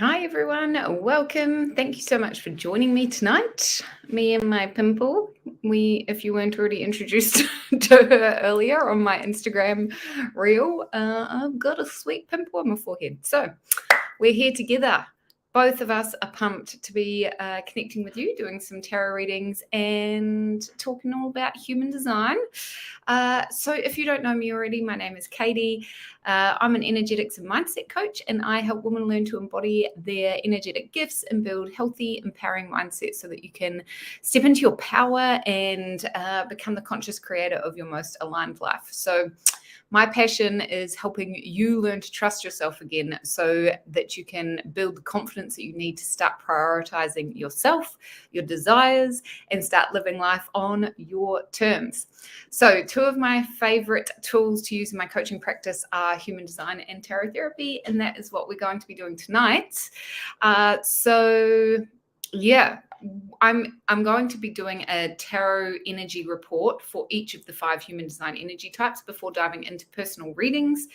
Hi everyone, welcome. Thank you so much for joining me tonight. Me and my pimple. If you weren't already introduced to her earlier on my Instagram reel, I've got a sweet pimple on my forehead. So we're here together. Both of us are pumped to be connecting with you, doing some tarot readings and talking all about human design. So if you don't know me already, my name is Katie. I'm an energetics and mindset coach, and I help women learn to embody their energetic gifts and build healthy, empowering mindsets so that you can step into your power and become the conscious creator of your most aligned life. So my passion is helping you learn to trust yourself again so that you can build the confidence that you need to start prioritizing yourself, your desires, and start living life on your terms. So, two of my favorite tools to use in my coaching practice are human design and tarot therapy, and that is what we're going to be doing tonight. Yeah, I'm going to be doing a tarot energy report for each of the 5 human design energy types before diving into personal readings.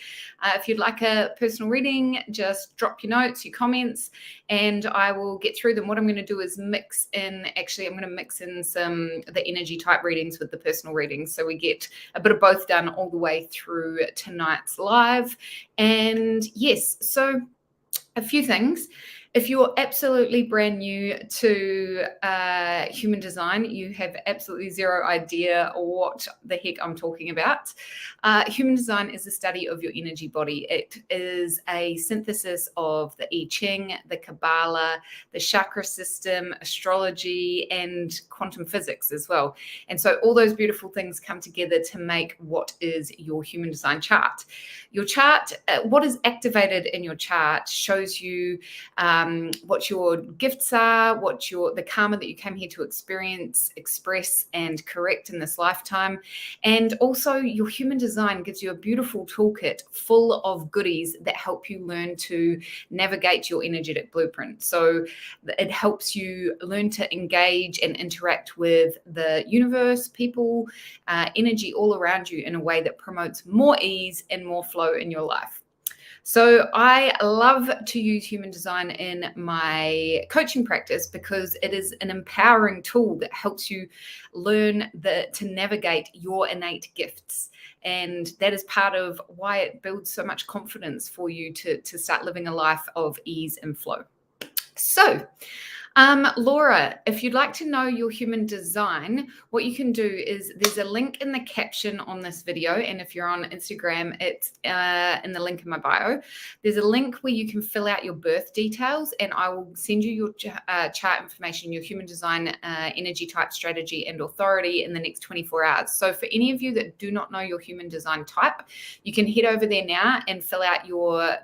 If you'd like a personal reading, just drop your notes, your comments, and I will get through them. What I'm going to do is I'm going to mix in the energy type readings with the personal readings, so we get a bit of both done all the way through tonight's live. And yes, so a few things. If you're absolutely brand new to human design, you have absolutely zero idea what the heck I'm talking about. Human design is the study of your energy body. It is a synthesis of the I Ching, the Kabbalah, the chakra system, astrology, and quantum physics as well. And so all those beautiful things come together to make what is your human design chart. Your chart, what is activated in your chart shows you what your gifts are, the karma that you came here to experience, express, and correct in this lifetime. And also your human design gives you a beautiful toolkit full of goodies that help you learn to navigate your energetic blueprint. So it helps you learn to engage and interact with the universe, people, energy all around you in a way that promotes more ease and more flow in your life. So I love to use human design in my coaching practice because it is an empowering tool that helps you learn to navigate your innate gifts. And that is part of why it builds so much confidence for you to start living a life of ease and flow. So, Laura, if you'd like to know your human design, what you can do is there's a link in the caption on this video. And if you're on Instagram, it's in the link in my bio. There's a link where you can fill out your birth details, and I will send you your chart information, your human design energy type, strategy, and authority in the next 24 hours. So for any of you that do not know your human design type, you can head over there now and fill out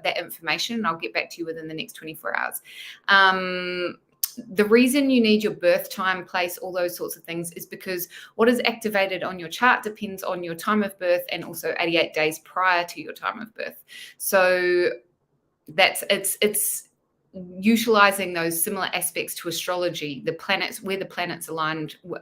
that information, and I'll get back to you within the next 24 hours. The reason you need your birth time, place, all those sorts of things is because what is activated on your chart depends on your time of birth and also 88 days prior to your time of birth. So it's utilizing those similar aspects to astrology, the planets, where the planets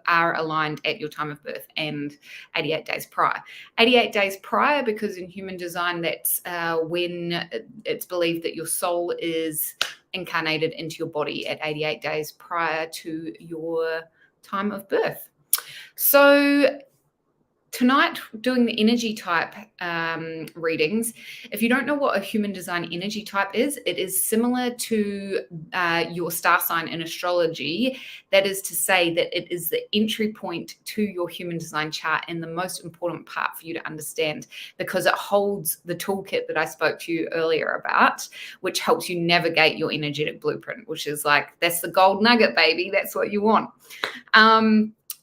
are aligned at your time of birth and 88 days prior. 88 days prior, because in human design, that's when it's believed that your soul is incarnated into your body at 88 days prior to your time of birth. So tonight, doing the energy type readings. If you don't know what a human design energy type is, it is similar to your star sign in astrology. That is to say that it is the entry point to your human design chart and the most important part for you to understand, because it holds the toolkit that I spoke to you earlier about, which helps you navigate your energetic blueprint, which is like, that's the gold nugget, baby. That's what you want.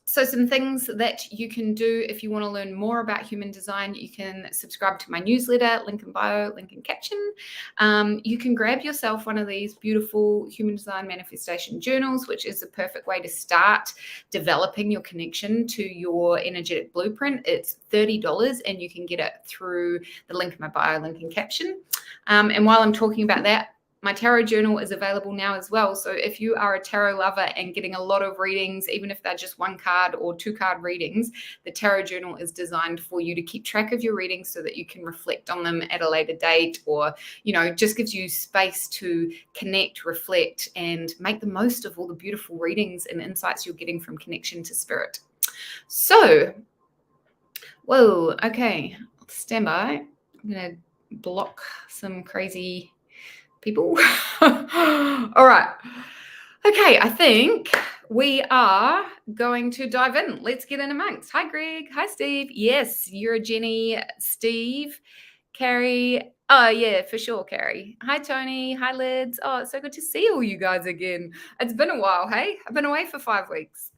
So some things that you can do if you want to learn more about human design, you can subscribe to my newsletter, link in bio, link in caption. You can grab yourself one of these beautiful human design manifestation journals, which is the perfect way to start developing your connection to your energetic blueprint. It's $30 and you can get it through the link in my bio, link in caption. And while I'm talking about that, My tarot journal is available now as well. So if you are a tarot lover and getting a lot of readings, even if they're just 1 card or 2 card readings, the tarot journal is designed for you to keep track of your readings so that you can reflect on them at a later date, or, just gives you space to connect, reflect, and make the most of all the beautiful readings and insights you're getting from connection to spirit. So, whoa, okay, stand by. I'm going to block some crazy people. All right. Okay, I think we are going to dive in. Let's get in amongst. Hi, Greg. Hi, Steve. Yes, you're a Jenny. Steve, Carrie. Oh, yeah, for sure, Carrie. Hi, Tony. Hi, Lids. Oh, it's so good to see all you guys again. It's been a while, hey? I've been away for 5 weeks.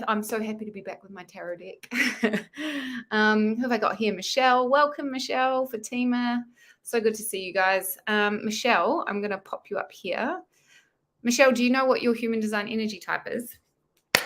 I'm so happy to be back with my tarot deck. Who have I got here? Michelle. Welcome, Michelle. Fatima. So good to see you guys. Michelle, I'm going to pop you up here. Michelle, do you know what your human design energy type is?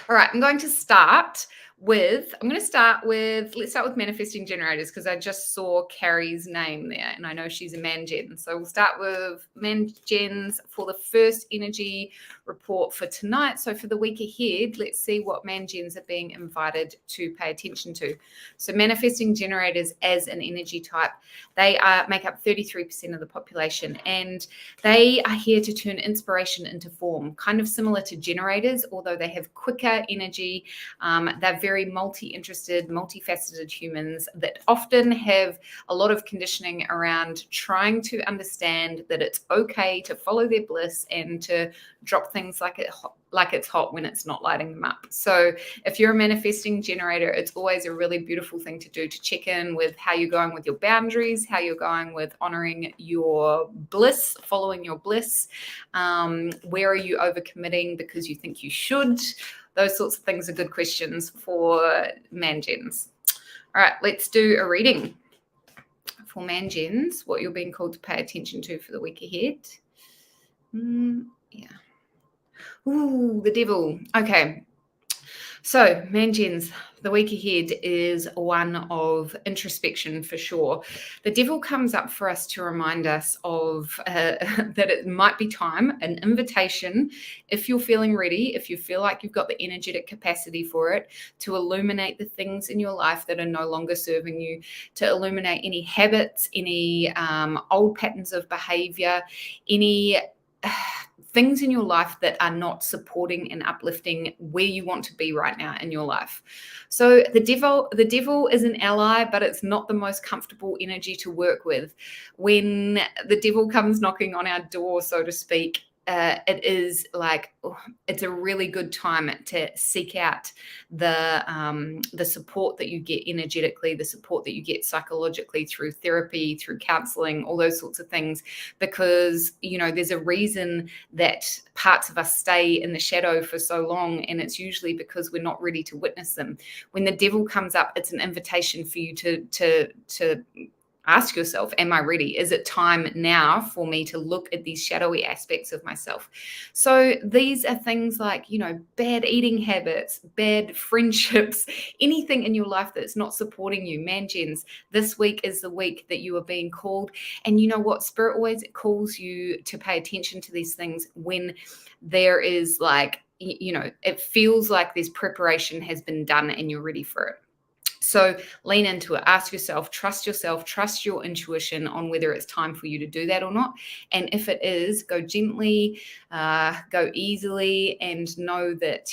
All right, I'm going to start with, let's start with manifesting generators, because I just saw Carrie's name there and I know she's a man-gen. So we'll start with man-gens for the first energy report for tonight. So for the week ahead, let's see what man-gens are being invited to pay attention to. So manifesting generators as an energy type, they make up 33% of the population, and they are here to turn inspiration into form, kind of similar to generators, although they have quicker energy. They're very multi-interested, multifaceted humans that often have a lot of conditioning around trying to understand that it's okay to follow their bliss and to drop things like it's hot when it's not lighting them up. So if you're a manifesting generator, it's always a really beautiful thing to do, to check in with how you're going with your boundaries, how you're going with honoring your bliss, following your bliss. Where are you overcommitting because you think you should? Those sorts of things are good questions for man-gens. All right, let's do a reading for man-gens, what you're being called to pay attention to for the week ahead. Yeah. Ooh, the devil. Okay. So, man-gens, the week ahead is one of introspection for sure. The devil comes up for us to remind us of that it might be time, an invitation, if you're feeling ready, if you feel like you've got the energetic capacity for it, to illuminate the things in your life that are no longer serving you, to illuminate any habits, any old patterns of behavior, any things in your life that are not supporting and uplifting where you want to be right now in your life. So the devil is an ally, but it's not the most comfortable energy to work with. When the devil comes knocking on our door, so to speak, it is like, it's a really good time to seek out the support that you get energetically, the support that you get psychologically through therapy, through counseling, all those sorts of things, because, there's a reason that parts of us stay in the shadow for so long, and it's usually because we're not ready to witness them. When the devil comes up, it's an invitation for you to ask yourself, am I ready? Is it time now for me to look at these shadowy aspects of myself? So these are things like, bad eating habits, bad friendships, anything in your life that's not supporting you. Man-gens, this week is the week that you are being called. And you know what? Spirit always calls you to pay attention to these things when there is it feels like this preparation has been done and you're ready for it. So lean into it, ask yourself, trust your intuition on whether it's time for you to do that or not. And if it is, go gently, go easily, and know that,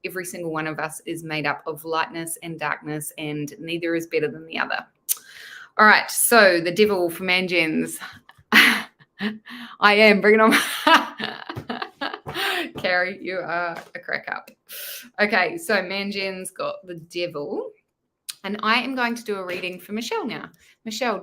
every single one of us is made up of lightness and darkness, and neither is better than the other. All right, so the devil for man-gens. I am bringing on Carrie, you are a crack up. Okay, so man-gens got the devil. And I am going to do a reading for Michelle now. Michelle,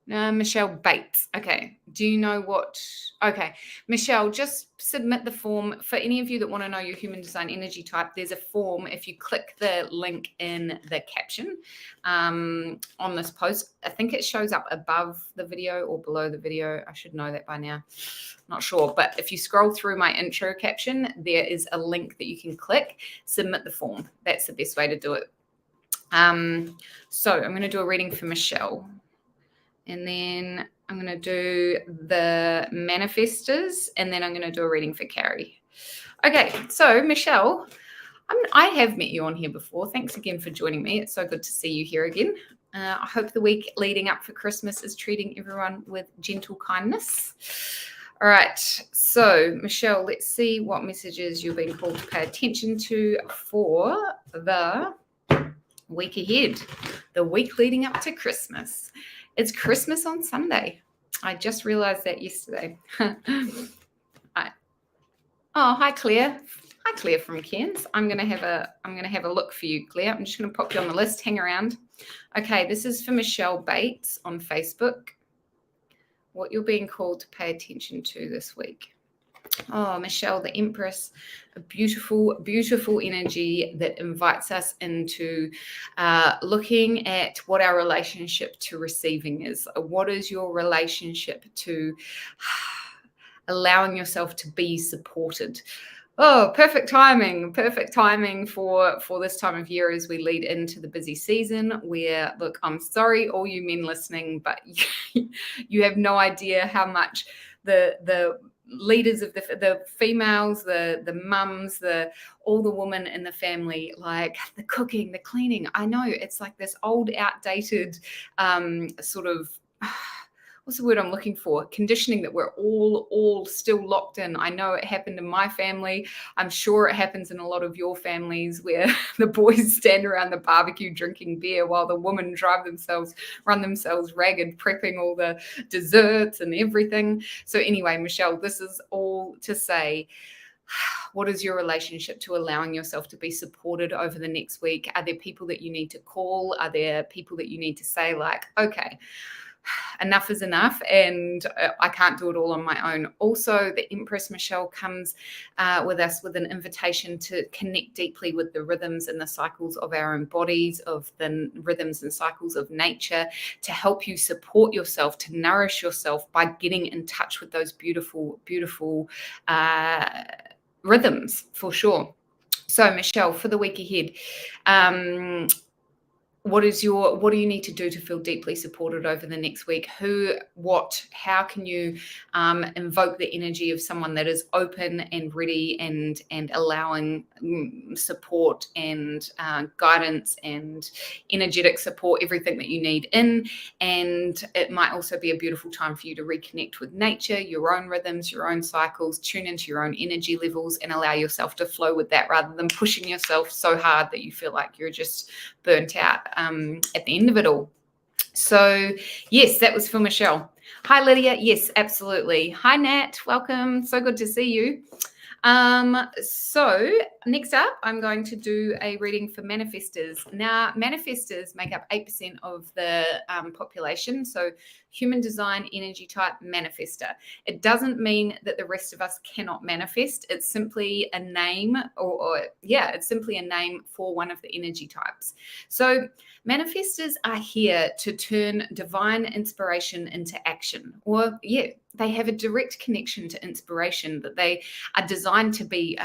Michelle Bates. Okay. Do you know what? Okay. Michelle, just submit the form. For any of you that want to know your human design energy type, there's a form. If you click the link in the caption on this post, I think it shows up above the video or below the video. I should know that by now. Not sure. But if you scroll through my intro caption, there is a link that you can click, submit the form. That's the best way to do it. So I'm going to do a reading for Michelle. And then I'm going to do the manifestors, and then I'm going to do a reading for Carrie. Okay, so Michelle, I have met you on here before. Thanks again for joining me. It's so good to see you here again. I hope the week leading up for Christmas is treating everyone with gentle kindness. All right, so Michelle, let's see what messages you're being called to pay attention to for the week ahead, the week leading up to Christmas. It's Christmas on Sunday. I just realized that yesterday. Hi, Claire. Hi, Claire from Cairns. I'm gonna have a look for you, Claire. I'm just gonna pop you on the list. Hang around. Okay, this is for Michelle Bates on Facebook. What you're being called to pay attention to this week. Oh, Michelle, the Empress, a beautiful, beautiful energy that invites us into looking at what our relationship to receiving is. What is your relationship to allowing yourself to be supported? Oh, perfect timing for this time of year as we lead into the busy season where, look, I'm sorry, all you men listening, but you have no idea how much the leaders of the females, the mums, all the women in the family, like the cooking, the cleaning. I know it's like this old, outdated sort of what's the word I'm looking for? Conditioning that we're all still locked in. I know it happened in my family. I'm sure it happens in a lot of your families where the boys stand around the barbecue drinking beer while the women run themselves ragged, prepping all the desserts and everything. So anyway, Michelle, this is all to say, what is your relationship to allowing yourself to be supported over the next week? Are there people that you need to call? Are there people that you need to say like, okay, enough is enough and I can't do it all on my own? Also, the Empress Michelle comes with us with an invitation to connect deeply with the rhythms and the cycles of our own bodies, of the rhythms and cycles of nature, to help you support yourself, to nourish yourself by getting in touch with those beautiful, beautiful rhythms, for sure. So, Michelle, for the week ahead, what do you need to do to feel deeply supported over the next week? How can you invoke the energy of someone that is open and ready and allowing support and guidance and energetic support, everything that you need in? And it might also be a beautiful time for you to reconnect with nature, your own rhythms, your own cycles, tune into your own energy levels and allow yourself to flow with that rather than pushing yourself so hard that you feel like you're just burnt out at the end of it all. So yes, that was for Michelle. Hi, Lydia. Yes, absolutely. Hi, Nat. Welcome. So good to see you. So next up, I'm going to do a reading for manifestors. Now, manifestors make up 8% of the population. So human design energy type manifestor. It doesn't mean that the rest of us cannot manifest. It's simply a name it's simply a name for one of the energy types. So manifestors are here to turn divine inspiration into action, they have a direct connection to inspiration that they are designed to be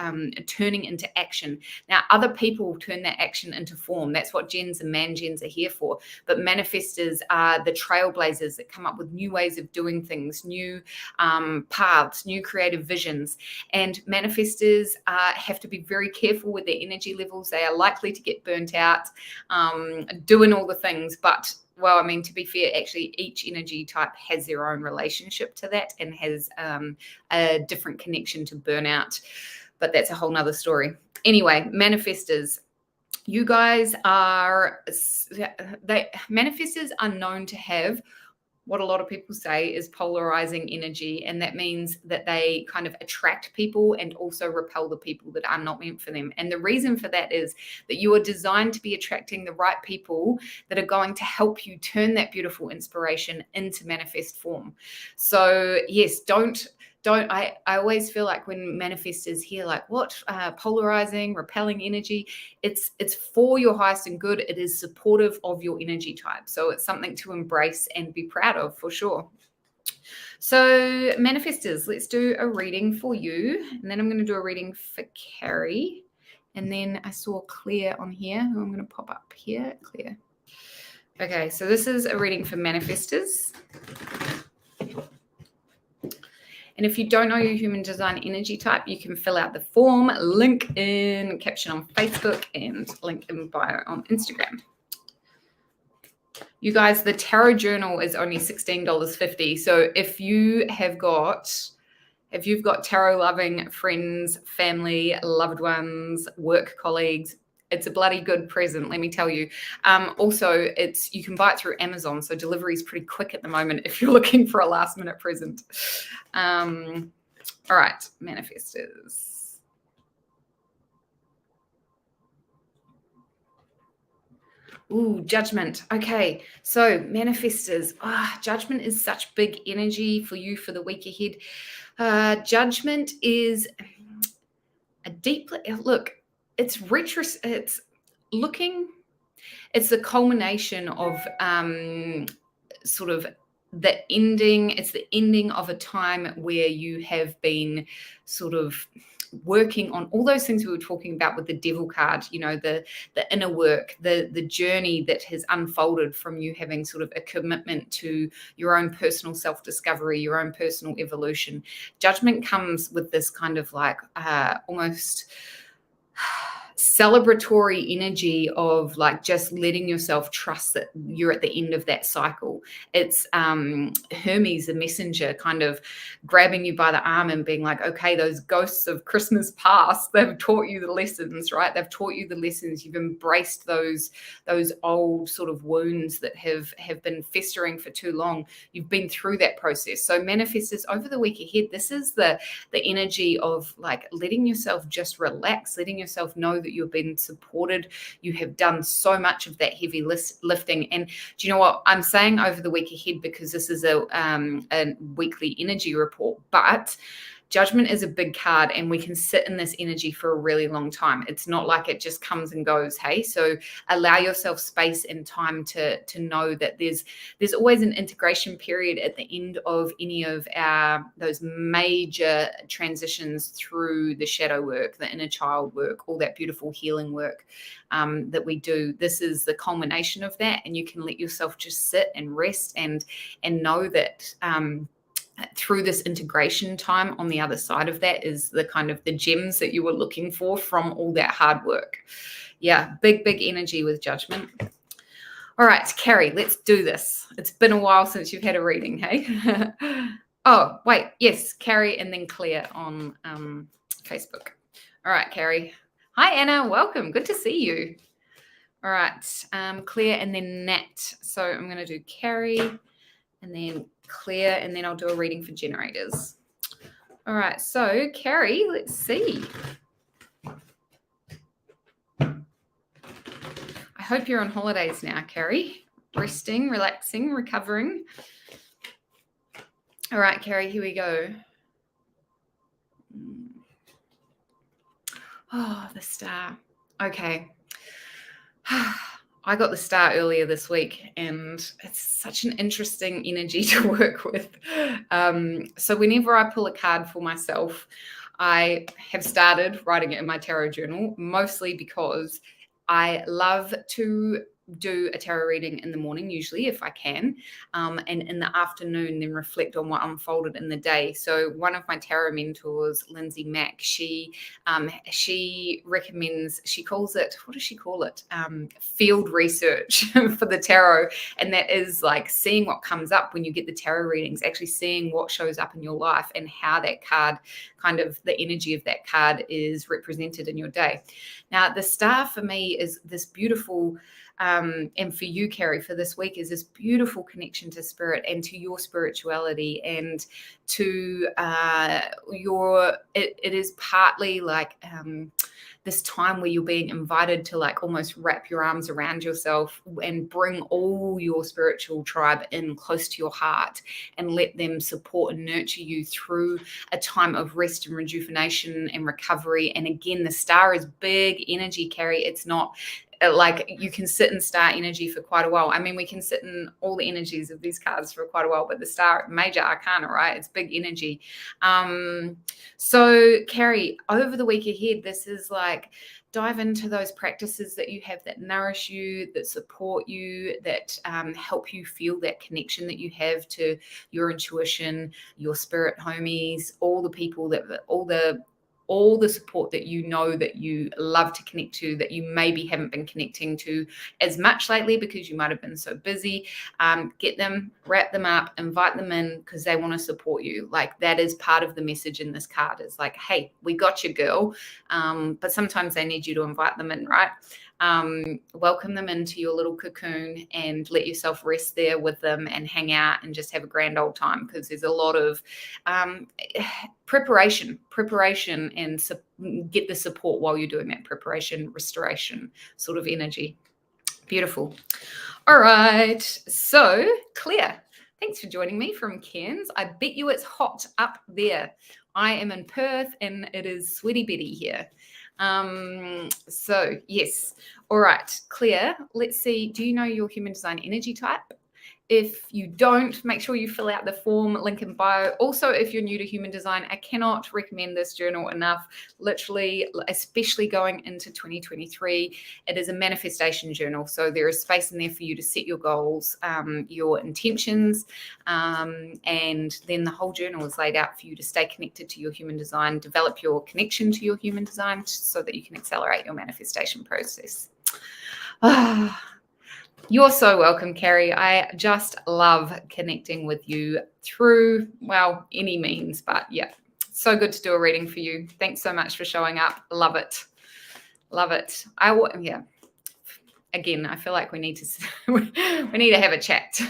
turning into action. Now, other people turn that action into form. That's what gens and man-gens are here for. But manifestors are the trailblazers that come up with new ways of doing things, new paths, new creative visions. And manifestors have to be very careful with their energy levels. They are likely to get burnt out doing all the things, but to be fair, actually each energy type has their own relationship to that and has a different connection to burnout, but that's a whole nother story. Anyway, manifestors, you guys manifestors are known to have what a lot of people say is polarizing energy. And that means that they kind of attract people and also repel the people that are not meant for them. And the reason for that is that you are designed to be attracting the right people that are going to help you turn that beautiful inspiration into manifest form. So yes, I always feel like when manifestors hear like what polarizing, repelling energy, it's for your highest and good. It is supportive of your energy type. So it's something to embrace and be proud of for sure. So manifestors, let's do a reading for you. And then I'm going to do a reading for Carrie. And then I saw Claire on here, who I'm going to pop up here. Claire. Okay, so this is a reading for manifestors. And if you don't know your human design energy type, you can fill out the form, link in caption on Facebook and link in bio on Instagram. You guys, the tarot journal is only $16.50. So if you've got tarot loving friends, family, loved ones, work colleagues, it's a bloody good present, let me tell you. Also, you can buy it through Amazon, so delivery is pretty quick at the moment if you're looking for a last minute present. All right, manifestors. Ooh, judgment. Okay, so manifestors. Judgment is such big energy for you for the week ahead. Judgment is a deep look. It's the culmination of sort of the ending. It's the ending of a time where you have been sort of working on all those things we were talking about with the devil card, the inner work, the journey that has unfolded from you having sort of a commitment to your own personal self-discovery, your own personal evolution. Judgment comes with this kind of like almost celebratory energy of like just letting yourself trust that you're at the end of that cycle. It's Hermes, the messenger, kind of grabbing you by the arm and being like, okay, those ghosts of Christmas past, they've taught you the lessons, right? They've taught you the lessons. You've embraced those old sort of wounds that have been festering for too long. You've been through that process. So manifestors, over the week ahead, this is the energy of like letting yourself just relax, letting yourself know that you've been supported. You have done so much of that heavy lifting. And do you know what I'm saying over the week ahead, because this is a weekly energy report, but judgment is a big card and we can sit in this energy for a really long time. It's not like it just comes and goes. Hey, so allow yourself space and time to know that there's always an integration period at the end of any of those major transitions through the shadow work, the inner child work, all that beautiful healing work that we do. This is the culmination of that, and you can let yourself just sit and rest and know that through this integration time on the other side of that is the kind of the gems that you were looking for from all that hard work. Yeah, big energy with judgment. All right, Carrie, let's do this. It's been a while since you've had a reading, hey? Oh, wait, yes, Carrie and then Claire on Facebook. All right, Carrie. Hi, Anna, welcome. Good to see you. All right, Claire and then Nat. So I'm going to do Carrie and then Claire, and then I'll do a reading for generators. All right, so Carrie, let's see. I hope you're on holidays now, Carrie. Resting, relaxing, recovering. All right, Carrie, here we go. Oh, the star. Okay. I got the star earlier this week, and it's such an interesting energy to work with. So whenever I pull a card for myself, I have started writing it in my tarot journal, mostly because I love to do a tarot reading in the morning, usually if I can, and in the afternoon then reflect on what unfolded in the day. So one of my tarot mentors, Lindsay Mack, she recommends, she calls it, what does she call it? Field research for the tarot. And that is like seeing what comes up when you get the tarot readings, actually seeing what shows up in your life and how that card, kind of the energy of that card is represented in your day. Now, the star for me is this beautiful, and for you, Carrie, for this week is this beautiful connection to spirit and to your spirituality and to it is partly like this time where you're being invited to like almost wrap your arms around yourself and bring all your spiritual tribe in close to your heart and let them support and nurture you through a time of rest and rejuvenation and recovery. And again, the star is big energy, Carrie. It's not like you can sit in star energy for quite a while. I mean, we can sit in all the energies of these cards for quite a while, but the star, major arcana, right? It's big energy. So Carrie, over the week ahead, this is like dive into those practices that you have that nourish you, that support you, that help you feel that connection that you have to your intuition, your spirit homies, all the people that all the support that you know that you love to connect to, that you maybe haven't been connecting to as much lately because you might have been so busy. Get them, wrap them up, invite them in, because they want to support you. Like, that is part of the message in this card. It's like, hey, we got you, girl. But sometimes they need you to invite them in, right? Welcome them into your little cocoon and let yourself rest there with them and hang out and just have a grand old time, because there's a lot of preparation and get the support while you're doing that preparation, restoration sort of energy. Beautiful. All right. So, Claire, thanks for joining me from Cairns. I bet you it's hot up there. I am in Perth and it is sweaty Betty here. So yes. All right, Claire, let's see. Do you know your human design energy type? If you don't, make sure you fill out the form, link in bio. Also, if you're new to human design, I cannot recommend this journal enough. Literally, especially going into 2023, it is a manifestation journal. So there is space in there for you to set your goals, your intentions, and then the whole journal is laid out for you to stay connected to your human design, develop your connection to your human design so that you can accelerate your manifestation process. You're so welcome, Carrie. I just love connecting with you through, well, any means, but yeah, so good to do a reading for you. Thanks so much for showing up. Love it. Love it. Yeah. Again, I feel like we need to have a chat.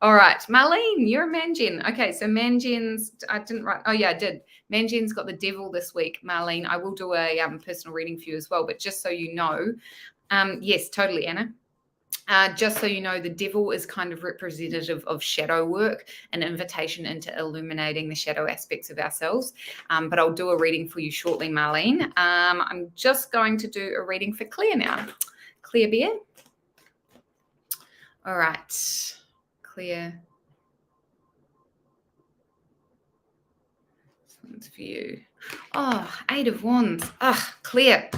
All right, Marlene, you're a Mangen. Okay, so Mangen's, I didn't write. Oh yeah, I did. Mangen's got the devil this week, Marlene. I will do a personal reading for you as well, but just so you know, yes, totally, Anna. Just so you know, the devil is kind of representative of shadow work, an invitation into illuminating the shadow aspects of ourselves. But I'll do a reading for you shortly, Marlene. I'm just going to do a reading for Claire now. Claire Bear. All right, Claire. This one's for you. Oh, 8 of Wands. Claire.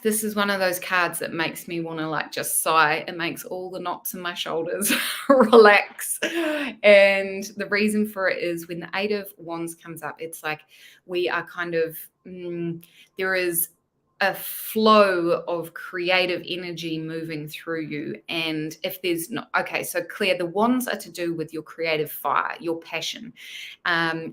This is one of those cards that makes me want to like just sigh. It makes all the knots in my shoulders relax. And the reason for it is when the 8 of Wands comes up, it's like we are kind of, there is a flow of creative energy moving through you. And if there's not, okay, so Claire, the wands are to do with your creative fire, your passion,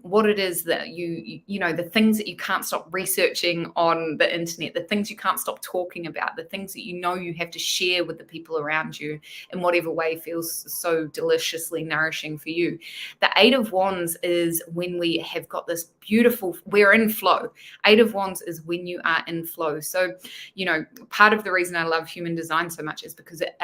what it is that you know, the things that you can't stop researching on the internet, the things you can't stop talking about, the things that you know you have to share with the people around you in whatever way feels so deliciously nourishing for you. The 8 of Wands is when we have got this beautiful, we're in flow. 8 of Wands is when you are in flow. So, you know, part of the reason I love human design so much is because it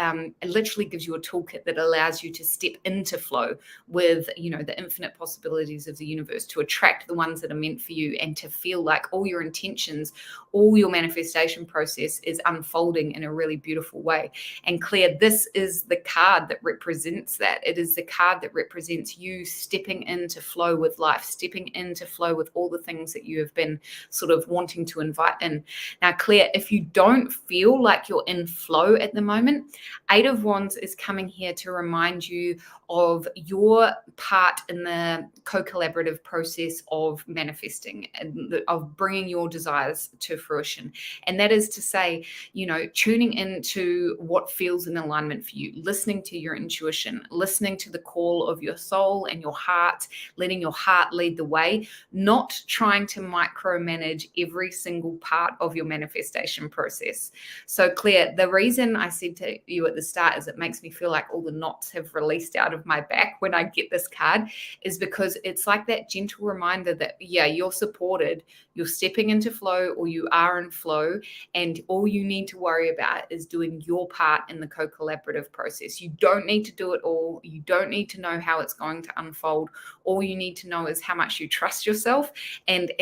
literally gives you a toolkit that allows you to step into flow with, you know, the infinite possibilities of the universe, to attract the ones that are meant for you and to feel like all your intentions, all your manifestation process is unfolding in a really beautiful way. And Claire, this is the card that represents that. It is the card that represents you stepping into flow with life, stepping into flow with all the things that you have been sort of wanting to invite in. Now, Claire, if you don't feel like you're in flow at the moment, 8 of Wands is coming here to remind you of your part in the co-collaborative process of manifesting and of bringing your desires to fruition. And that is to say, you know, tuning into what feels in alignment for you, listening to your intuition, listening to the call of your soul and your heart, letting your heart lead the way, not trying to micromanage every single part of your manifestation process. So Claire, the reason I said to you at the start is it makes me feel like all the knots have released out of my back when I get this card, is because it's like that gentle reminder that, yeah, you're supported, you're stepping into flow, or you are in flow, and all you need to worry about is doing your part in the co-collaborative process. You don't need to do it all. You don't need to know how it's going to unfold. All you need to know is how much you trust yourself and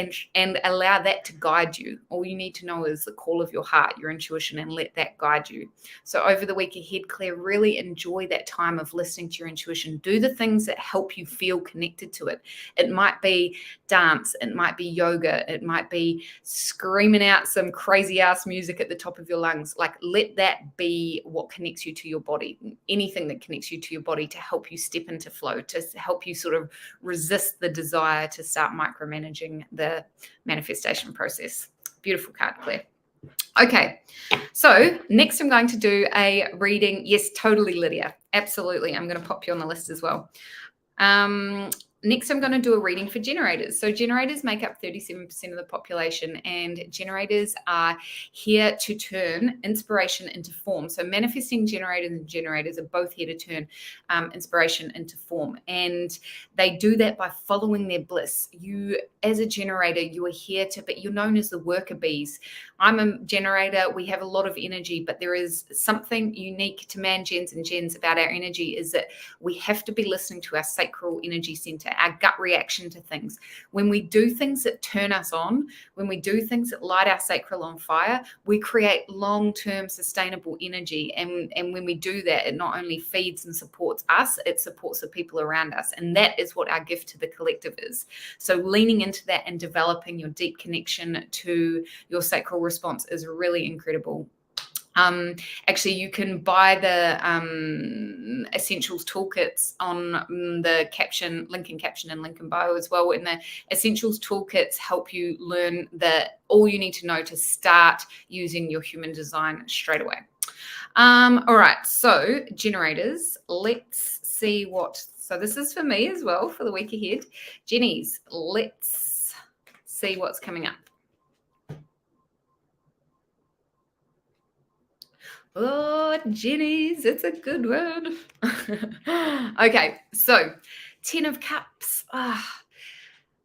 allow that to guide you. All you need to know now is the call of your heart, your intuition, and let that guide you. So over the week ahead, Claire, really enjoy that time of listening to your intuition. Do the things that help you feel connected to it. It might be dance, it might be yoga, it might be screaming out some crazy ass music at the top of your lungs. Like, let that be what connects you to your body. Anything that connects you to your body to help you step into flow, to help you sort of resist the desire to start micromanaging the manifestation process. Beautiful card, Claire. Okay, so next I'm going to do a reading. Yes, totally, Lydia. Absolutely. I'm going to pop you on the list as well. Next, I'm going to do a reading for generators. So generators make up 37% of the population, and generators are here to turn inspiration into form. So manifesting generators and generators are both here to turn inspiration into form. And they do that by following their bliss. You, as a generator, you are here to, but you're known as the worker bees. I'm a generator. We have a lot of energy, but there is something unique to man, gens, and gens about our energy, is that we have to be listening to our sacral energy center, our gut reaction to things. When we do things that turn us on, when we do things that light our sacral on fire, we create long-term sustainable energy. And when we do that, it not only feeds and supports us, it supports the people around us. And that is what our gift to the collective is. So leaning into that and developing your deep connection to your sacral response is really incredible. Actually, you can buy the Essentials toolkits on the caption, link in caption and link in bio as well. And the Essentials toolkits help you learn all you need to know to start using your human design straight away. All right, so generators, let's see what, so this is for me as well for the week ahead. Jennies, let's see what's coming up. Oh, Jennies, it's a good one. Okay, so 10 of Cups.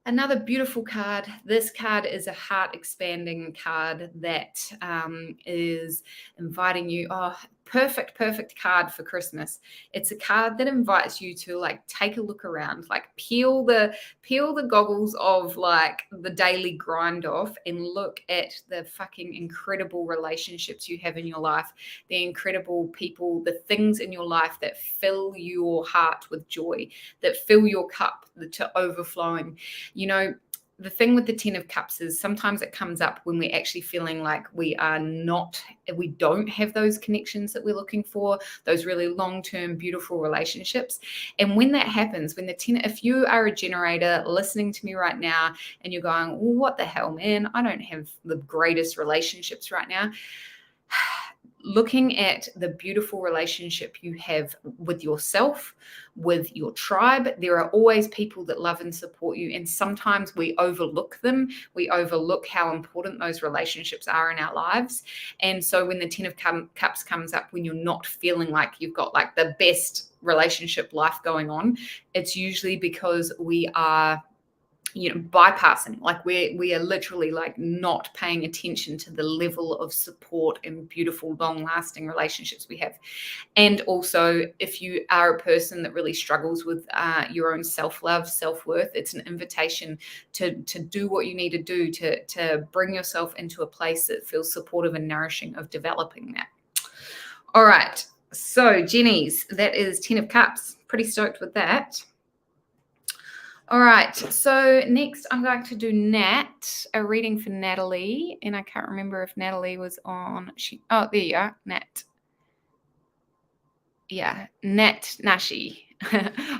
Another beautiful card. This card is a heart-expanding card that is inviting you. Oh, perfect card for Christmas. It's a card that invites you to like take a look around, like peel the goggles of like the daily grind off and look at the fucking incredible relationships you have in your life, the incredible people, the things in your life that fill your heart with joy, that fill your cup to overflowing. You know, the thing with the 10 of Cups is sometimes it comes up when we're actually feeling like we don't have those connections that we're looking for, those really long-term, beautiful relationships. And when that happens, if you are a generator listening to me right now and you're going, well, what the hell, man, I don't have the greatest relationships right now. Looking at the beautiful relationship you have with yourself, with your tribe. There are always people that love and support you, and sometimes we overlook them. We overlook how important those relationships are in our lives. And so when the 10 of Cups comes up, when you're not feeling like you've got like the best relationship life going on, it's usually because we are bypassing, like we are literally like not paying attention to the level of support and beautiful long-lasting relationships we have. And also, if you are a person that really struggles with your own self-love, self-worth, it's an invitation to do what you need to do to bring yourself into a place that feels supportive and nourishing of developing that. All right, so Jennies, that is 10 of Cups. Pretty stoked with that. All right, so next I'm going to do Nat, a reading for Natalie, and I can't remember if Natalie was on. Oh, there you are, Nat. Yeah, Nat Nashi.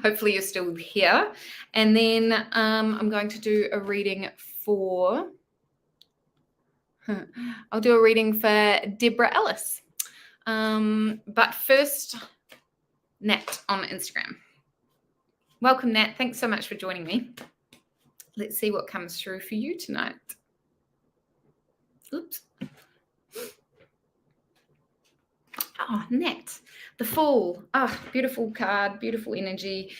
Hopefully you're still here. And then I'm going to do a reading for. I'll do a reading for Deborah Ellis. But first, Nat on Instagram. Welcome, Nat. Thanks so much for joining me. Let's see what comes through for you tonight. Oops. Oh, Nat, the Fool. Beautiful card, beautiful energy,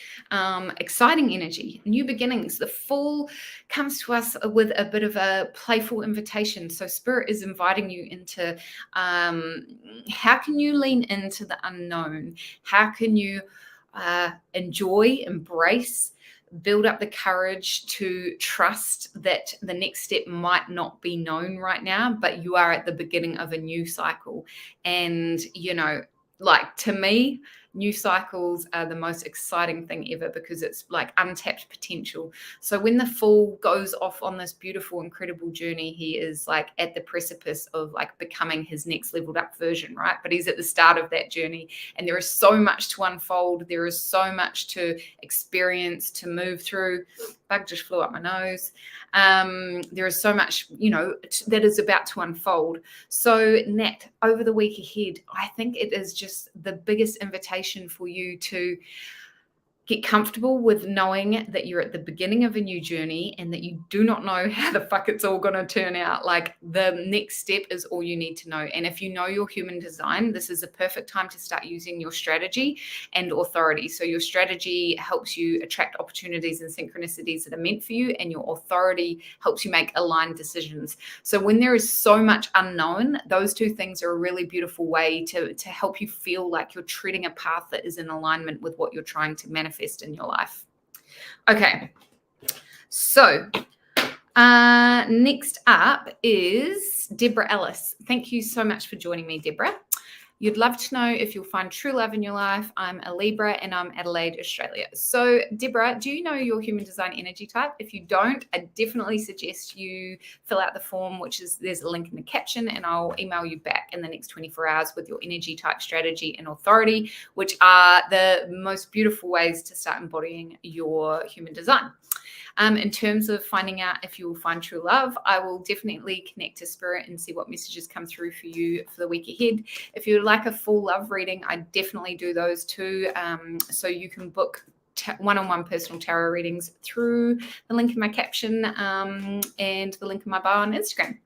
exciting energy, new beginnings. The Fool comes to us with a bit of a playful invitation. So Spirit is inviting you into how can you lean into the unknown? How can you enjoy, embrace build up the courage to trust that the next step might not be known right now, but you are at the beginning of a new cycle. And, like, to me, new cycles are the most exciting thing ever because it's like untapped potential. So when the fool goes off on this beautiful, incredible journey, he is like at the precipice of like becoming his next leveled up version, right? But he's at the start of that journey, and there is so much to unfold. There is so much to experience, to move through. Bug just flew up my nose. There is so much, that is about to unfold. So Nat, over the week ahead, I think it is just the biggest invitation for you to get comfortable with knowing that you're at the beginning of a new journey and that you do not know how the fuck it's all going to turn out. Like, the next step is all you need to know. And if you know your human design, this is a perfect time to start using your strategy and authority. So your strategy helps you attract opportunities and synchronicities that are meant for you, and your authority helps you make aligned decisions. So when there is so much unknown, those two things are a really beautiful way to help you feel like you're treading a path that is in alignment with what you're trying to manifest in your life. Okay, so next up is Deborah Ellis. Thank you so much for joining me, Deborah. You'd love to know if you'll find true love in your life. I'm a Libra and I'm Adelaide, Australia. So Deborah, do you know your human design energy type? If you don't, I definitely suggest you fill out the form, there's a link in the caption, and I'll email you back in the next 24 hours with your energy type, strategy, and authority, which are the most beautiful ways to start embodying your human design. In terms of finding out if you will find true love, I will definitely connect to Spirit and see what messages come through for you for the week ahead. If you would like a full love reading, I definitely do those too. So you can book one-on-one personal tarot readings through the link in my caption and the link in my bio on Instagram.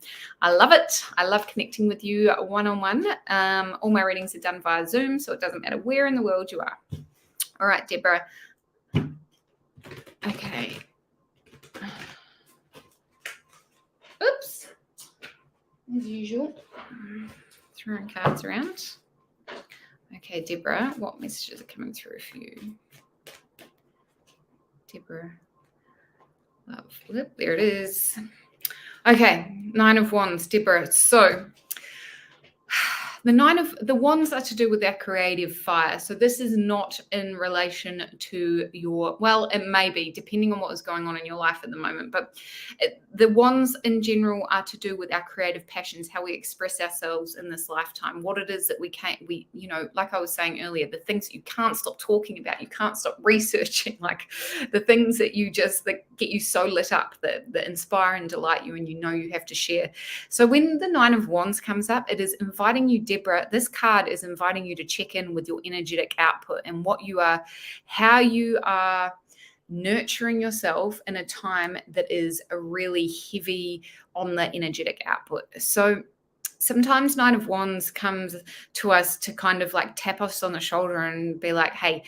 I love it. I love connecting with you one-on-one. All my readings are done via Zoom, so it doesn't matter where in the world you are. All right, Deborah. Okay. Oops. As usual, throwing cards around. Okay, Deborah, what messages are coming through for you? Deborah. Love. There it is. Okay, Nine of Wands, Deborah. So the Wands are to do with our creative fire. So this is not in relation to it may be, depending on what is going on in your life at the moment. But the Wands in general are to do with our creative passions, how we express ourselves in this lifetime, what it is that like I was saying earlier, the things that you can't stop talking about, you can't stop researching, like the things that get you so lit up, that inspire and delight you, and you have to share. So when the Nine of Wands comes up, it is inviting you, Deborah, this card is inviting you to check in with your energetic output and how you are nurturing yourself in a time that is a really heavy on the energetic output. So sometimes Nine of Wands comes to us to kind of like tap us on the shoulder and be like, hey,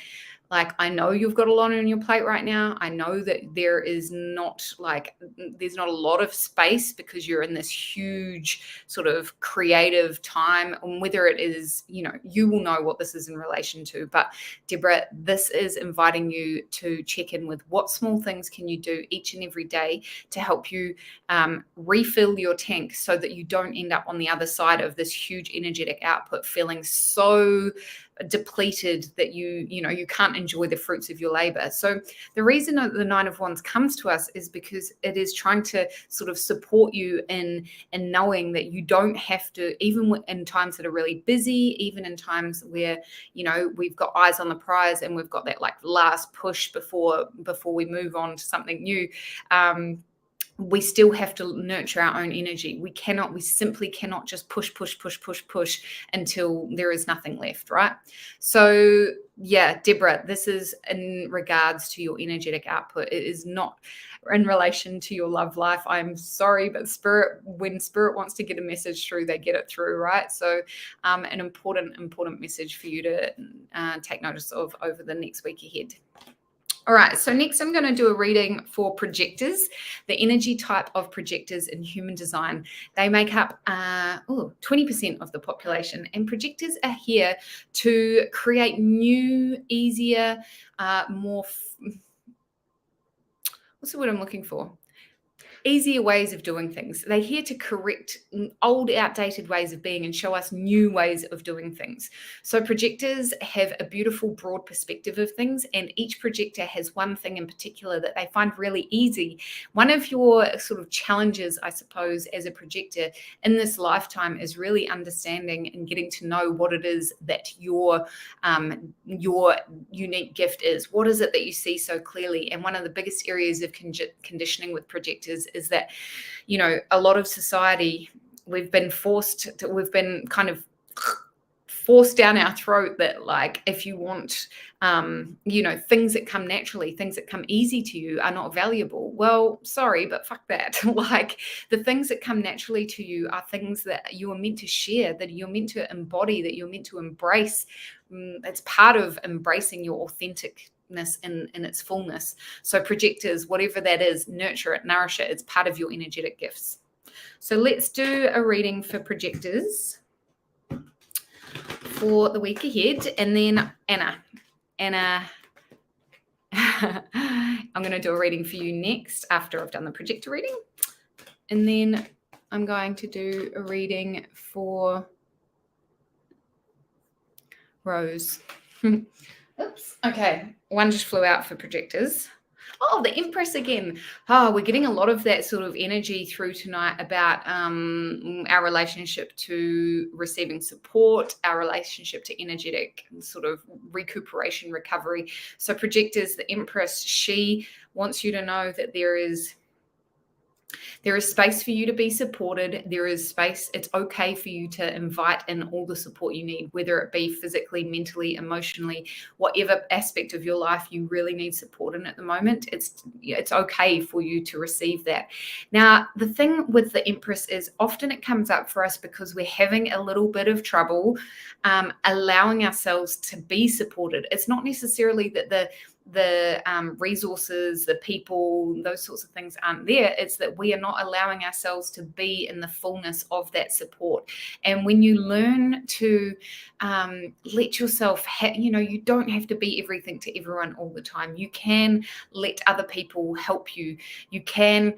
like, I know you've got a lot on your plate right now. I know that there's not a lot of space because you're in this huge sort of creative time, and whether it is, you will know what this is in relation to. But Deborah, this is inviting you to check in with what small things can you do each and every day to help you refill your tank so that you don't end up on the other side of this huge energetic output feeling so depleted that you can't enjoy the fruits of your labor. So the reason that the Nine of Wands comes to us is because it is trying to sort of support you in knowing that you don't have to, even in times that are really busy, even in times where we've got eyes on the prize and we've got that like last push before we move on to something new. We still have to nurture our own energy. We simply cannot just push until there is nothing left, right? So yeah, Deborah, this is in regards to your energetic output. It is not in relation to your love life. I'm sorry, but when Spirit wants to get a message through, they get it through, right? So an important message for you to take notice of over the next week ahead. All right, so next I'm going to do a reading for projectors, the energy type of projectors in human design. They make up 20% of the population, and projectors are here to create new, easier, more what's the word I'm looking for? Easier ways of doing things. They're here to correct old, outdated ways of being and show us new ways of doing things. So projectors have a beautiful, broad perspective of things, and each projector has one thing in particular that they find really easy. One of your sort of challenges, I suppose, as a projector in this lifetime is really understanding and getting to know what it is that your unique gift is. What is it that you see so clearly? And one of the biggest areas of conditioning with projectors is that, a lot of society, we've been kind of forced down our throat that, like, if you want, things that come naturally, things that come easy to you are not valuable. Well, sorry, but fuck that. Like, the things that come naturally to you are things that you are meant to share, that you're meant to embody, that you're meant to embrace. It's part of embracing your authentic in its fullness. So projectors, whatever that is, nurture it, nourish it. It's part of your energetic gifts. So let's do a reading for projectors for the week ahead. And then Anna, I'm going to do a reading for you next after I've done the projector reading. And then I'm going to do a reading for Rose. Oops. Okay. One just flew out for projectors. Oh, the Empress again. Oh, we're getting a lot of that sort of energy through tonight about our relationship to receiving support, our relationship to energetic sort of recuperation, recovery. So projectors, the Empress, she wants you to know that there is space for you to be supported. There is space. It's okay for you to invite in all the support you need, whether it be physically, mentally, emotionally, whatever aspect of your life you really need support in at the moment. It's okay for you to receive that. Now, the thing with the Empress is often it comes up for us because we're having a little bit of trouble allowing ourselves to be supported. It's not necessarily that the resources, the people, those sorts of things aren't there. It's that we are not allowing ourselves to be in the fullness of that support. And when you learn to let yourself, you don't have to be everything to everyone all the time. You can let other people help you. You can,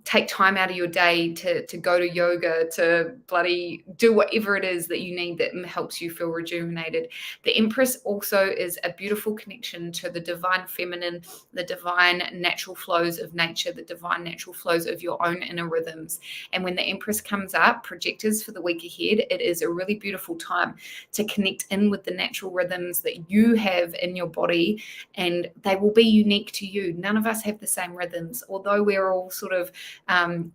take time out of your day to go to yoga, to bloody do whatever it is that you need that helps you feel rejuvenated. The Empress also is a beautiful connection to the divine feminine, the divine natural flows of nature, the divine natural flows of your own inner rhythms. And when the Empress comes up, projectors, for the week ahead, it is a really beautiful time to connect in with the natural rhythms that you have in your body, and they will be unique to you. None of us have the same rhythms, although we're all sort of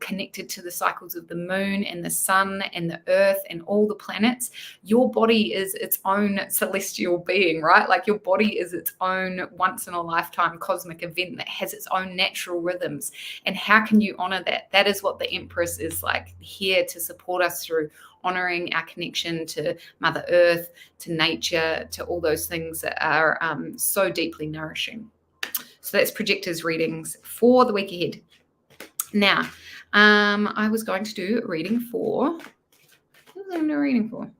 connected to the cycles of the moon and the sun and the earth and all the planets. Your body is its own celestial being, right? Like, your body is its own once in a lifetime cosmic event that has its own natural rhythms. And how can you honor that? That is what the Empress is like, here to support us through, honoring our connection to Mother Earth, to nature, to all those things that are so deeply nourishing. So that's projectors readings for the week ahead. Now, I was going to do a reading for, who was I going to do a reading for?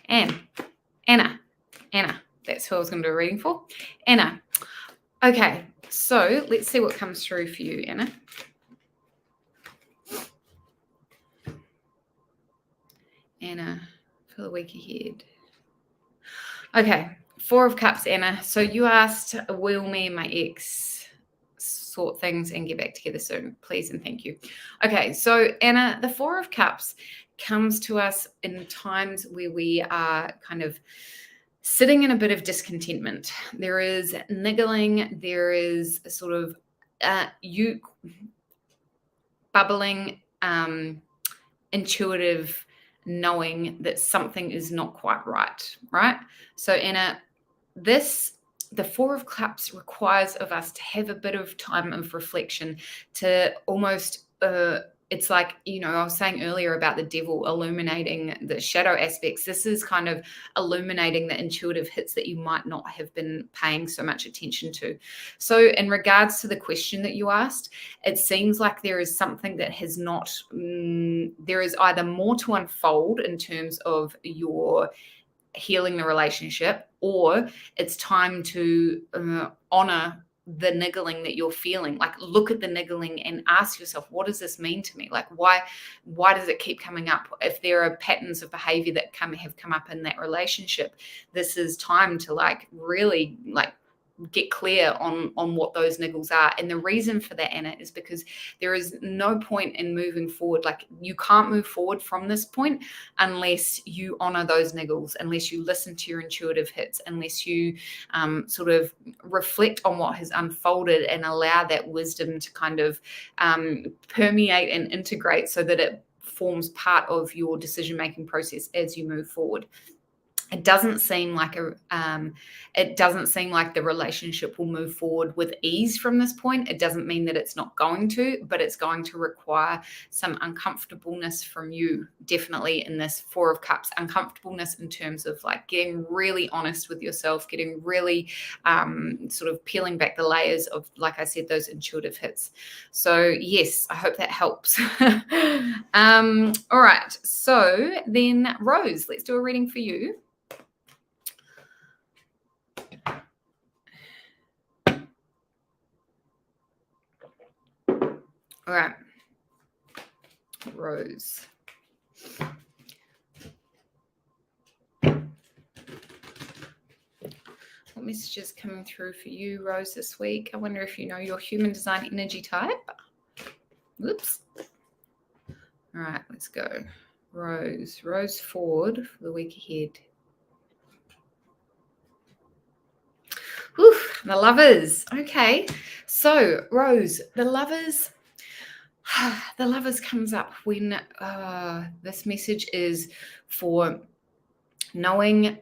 Anna. That's who I was going to do a reading for. Anna. Okay, so let's see what comes through for you, Anna. Anna, for the week ahead. Okay, 4 of Cups, Anna. So you asked, will me and my ex sort things and get back together soon, please and thank you. Okay, so Anna, the 4 of Cups comes to us in times where we are kind of sitting in a bit of discontentment. There is niggling, there is a sort of you bubbling, intuitive knowing that something is not quite right? So Anna, the 4 of Cups requires of us to have a bit of time of reflection, to almost, it's like, I was saying earlier about the devil illuminating the shadow aspects. This is kind of illuminating the intuitive hits that you might not have been paying so much attention to. So in regards to the question that you asked, it seems like there is something that has not, there is either more to unfold in terms of your healing the relationship, or it's time to honor the niggling that you're feeling. Like, look at the niggling and ask yourself, what does this mean to me? Like, why does it keep coming up? If there are patterns of behavior that have come up in that relationship, this is time to like really like get clear on what those niggles are. And the reason for that, Anna, is because there is no point in moving forward. Like, you can't move forward from this point unless you honor those niggles, unless you listen to your intuitive hits, unless you sort of reflect on what has unfolded and allow that wisdom to kind of permeate and integrate so that it forms part of your decision-making process as you move forward. It doesn't seem like the relationship will move forward with ease from this point. It doesn't mean that it's not going to, but it's going to require some uncomfortableness from you, definitely, in this Four of Cups. Uncomfortableness in terms of like getting really honest with yourself, getting really sort of peeling back the layers of, like I said, those intuitive hits. So yes, I hope that helps. All right. So then, Rose, let's do a reading for you. All right, Rose. What messages coming through for you, Rose, this week? I wonder if you know your human design energy type. Whoops. All right, let's go. Rose Ford for the week ahead. Whew, the Lovers. Okay, so Rose, the Lovers. The Lovers comes up when this message is for knowing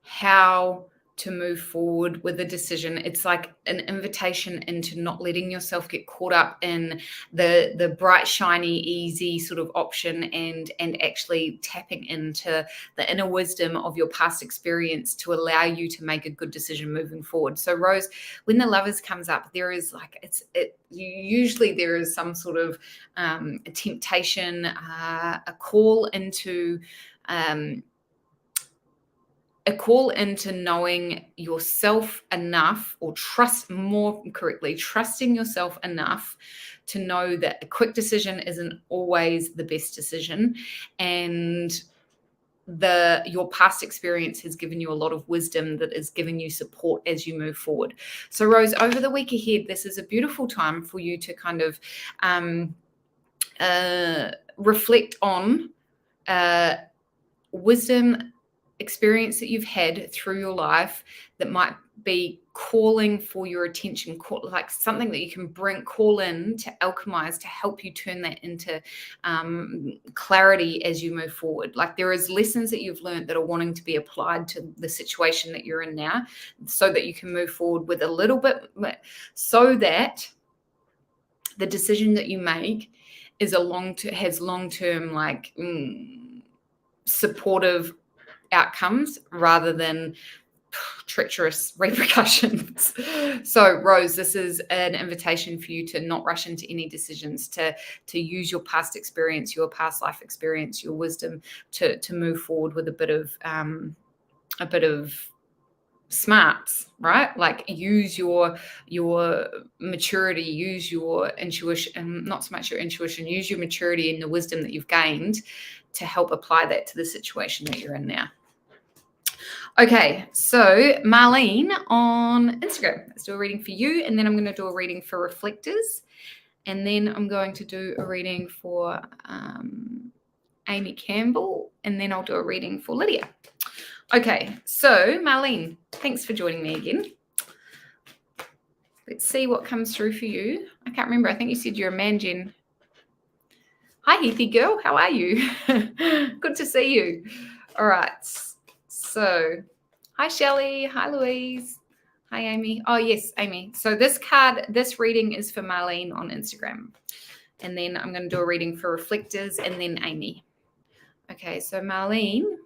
how to move forward with a decision. It's like an invitation into not letting yourself get caught up in the bright, shiny, easy sort of option, and actually tapping into the inner wisdom of your past experience to allow you to make a good decision moving forward. So Rose, when the Lovers comes up, there is like usually there is some sort of a temptation, a call into knowing yourself enough, or trusting yourself enough to know that a quick decision isn't always the best decision. And your past experience has given you a lot of wisdom that is giving you support as you move forward. So Rose, over the week ahead, this is a beautiful time for you to kind of reflect on wisdom experience that you've had through your life that might be calling for your attention, like something that you can call in to alchemize, to help you turn that into clarity as you move forward. Like, there is lessons that you've learned that are wanting to be applied to the situation that you're in now, so that you can move forward with a little bit, so that the decision that you make is has long-term like supportive outcomes rather than treacherous repercussions. So Rose, this is an invitation for you to not rush into any decisions, to use your past experience, your past life experience, your wisdom to move forward with a bit of smarts, right? Like, use your maturity, use your intuition, not so much your intuition, use your maturity and the wisdom that you've gained to help apply that to the situation that you're in now. Okay, so Marlene on Instagram, let's do a reading for you, and then I'm going to do a reading for reflectors, and then I'm going to do a reading for Amy Campbell, and then I'll do a reading for Lydia. Okay, so Marlene, thanks for joining me again. Let's see what comes through for you. I can't remember. I think you said you're a man, Jen. Hi, Heathy girl. How are you? Good to see you. All right. So, hi, Shelley. Hi, Louise. Hi, Amy. Oh, yes, Amy. So this reading is for Marlene on Instagram. And then I'm going to do a reading for reflectors and then Amy. Okay, so Marlene,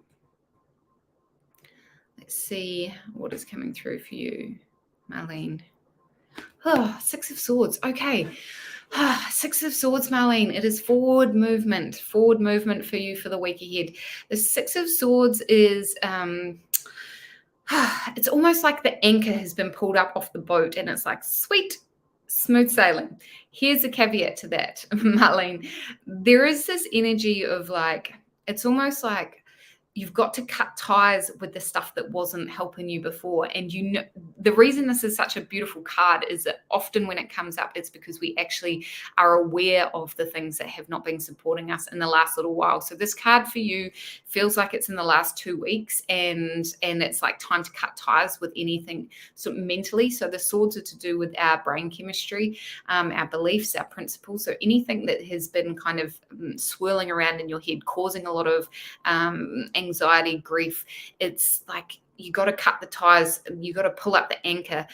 let's see what is coming through for you, Marlene. Oh, Six of Swords. Okay. Six of Swords, Marlene. It is forward movement for you for the week ahead. The Six of Swords is it's almost like the anchor has been pulled up off the boat and it's like, sweet, smooth sailing. Here's a caveat to that, Marlene. There is this energy of like, it's almost like you've got to cut ties with the stuff that wasn't helping you before. And you know, the reason this is such a beautiful card is that often when it comes up, it's because we actually are aware of the things that have not been supporting us in the last little while. So this card for you feels like it's in the last 2 weeks, and it's like time to cut ties with anything sort of mentally. So the swords are to do with our brain chemistry, our beliefs, our principles. So anything that has been kind of swirling around in your head, causing a lot of anxiety, grief, it's like you got to cut the ties, you got to pull up the anchor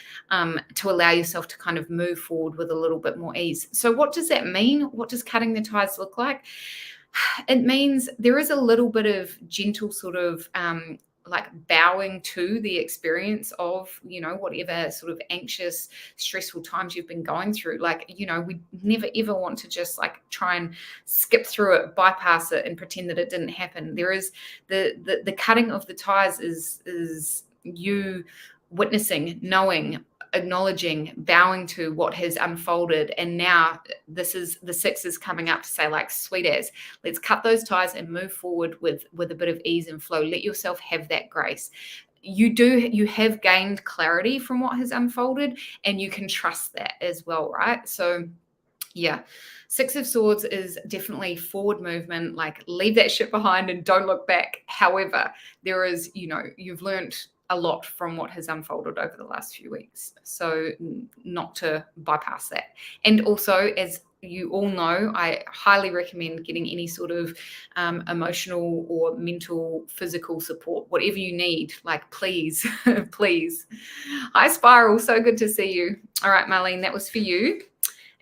to allow yourself to kind of move forward with a little bit more ease. So what does that mean? What does cutting the ties look like? It means there is a little bit of gentle sort of like bowing to the experience of, you know, whatever sort of anxious, stressful times you've been going through. Like, you know, we never ever want to just like try and skip through it, bypass it, and pretend that it didn't happen. There is the cutting of the ties is you witnessing, knowing, acknowledging, bowing to what has unfolded. And now this is the 6 is coming up to say, like, sweet as, let's cut those ties and move forward with a bit of ease and flow. Let yourself have that grace. You have gained clarity from what has unfolded, and you can trust that as well, right? So yeah, 6 of Swords is definitely forward movement, like leave that shit behind and don't look back. However, there is, you know, you've learned a lot from what has unfolded over the last few weeks. So not to bypass that. And also, as you all know, I highly recommend getting any sort of emotional or mental, physical support, whatever you need. Like, please, please. Hi, Spiral. So good to see you. All right, Marlene, that was for you.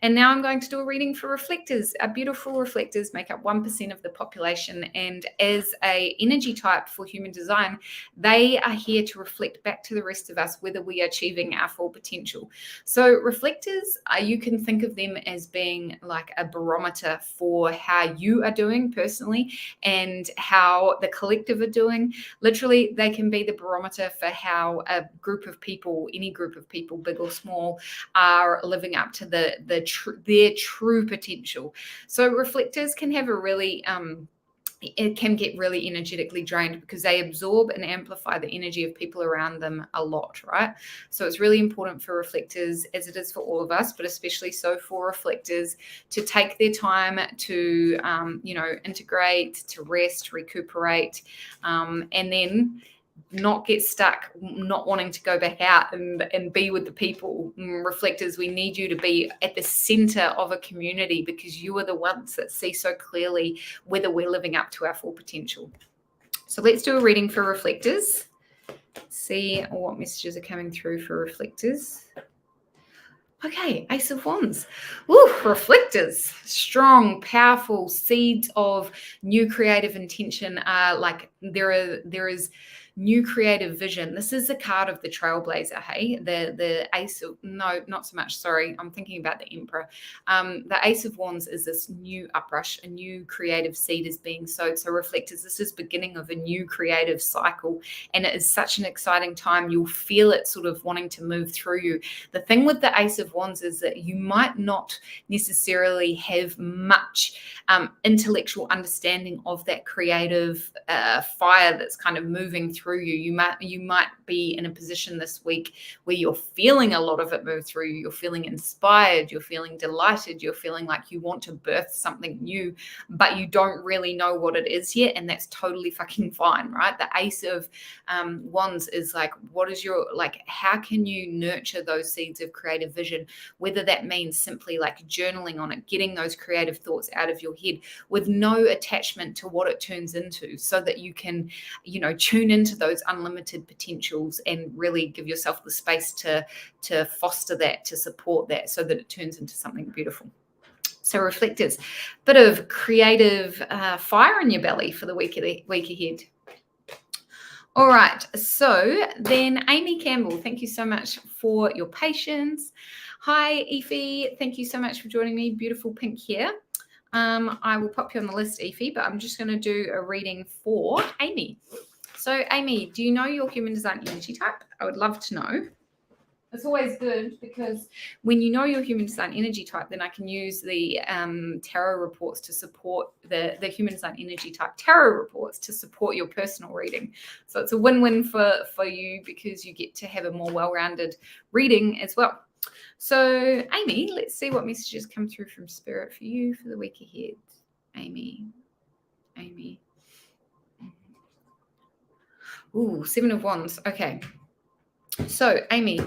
And now I'm going to do a reading for reflectors. Our beautiful reflectors make up 1% of the population. And as a energy type for human design, they are here to reflect back to the rest of us whether we are achieving our full potential. So reflectors, you can think of them as being like a barometer for how you are doing personally and how the collective are doing. Literally, they can be the barometer for how a group of people, any group of people, big or small, are living up to their true potential. So reflectors can have a really it can get really energetically drained because they absorb and amplify the energy of people around them a lot, right? So it's really important for reflectors, as it is for all of us, but especially so for reflectors, to take their time to integrate, to rest, recuperate, and then not get stuck, not wanting to go back out and be with the people. Reflectors, we need you to be at the center of a community because you are the ones that see so clearly whether we're living up to our full potential. So let's do a reading for reflectors. See what messages are coming through for reflectors. Okay, Ace of Wands. Ooh, reflectors, strong, powerful seeds of new creative intention. Like there is new creative vision. This is the card of the trailblazer, hey? The Ace of, no, not so much, sorry. I'm thinking about the Emperor. The Ace of Wands is this new uprush, a new creative seed is being sowed. So reflectors, this is beginning of a new creative cycle. And it is such an exciting time. You'll feel it sort of wanting to move through you. The thing with the Ace of Wands is that you might not necessarily have much intellectual understanding of that creative fire that's kind of moving through you. You might be in a position this week where you're feeling a lot of it move through you. You're feeling inspired. You're feeling delighted. You're feeling like you want to birth something new, but you don't really know what it is yet, and that's totally fucking fine, right? The Ace of Wands is like, what is your, like, how can you nurture those seeds of creative vision? Whether that means simply like journaling on it, getting those creative thoughts out of your head with no attachment to what it turns into, so that you can, tune into those unlimited potentials and really give yourself the space to foster that, to support that, so that it turns into something beautiful. So reflectors, bit of creative fire in your belly for the week ahead. All right, so then Amy Campbell, thank you so much for your patience. Hi, Efi, thank you so much for joining me. Beautiful pink hair. I will pop you on the list, Efi, but I'm just going to do a reading for Amy. So, Amy, do you know your human design energy type? I would love to know. It's always good because when you know your human design energy type, then I can use the tarot reports to support the human design energy type tarot reports to support your personal reading. So it's a win-win for you because you get to have a more well-rounded reading as well. So, Amy, let's see what messages come through from Spirit for you for the week ahead. Amy. Ooh, 7 of Wands. Okay. So, Amy,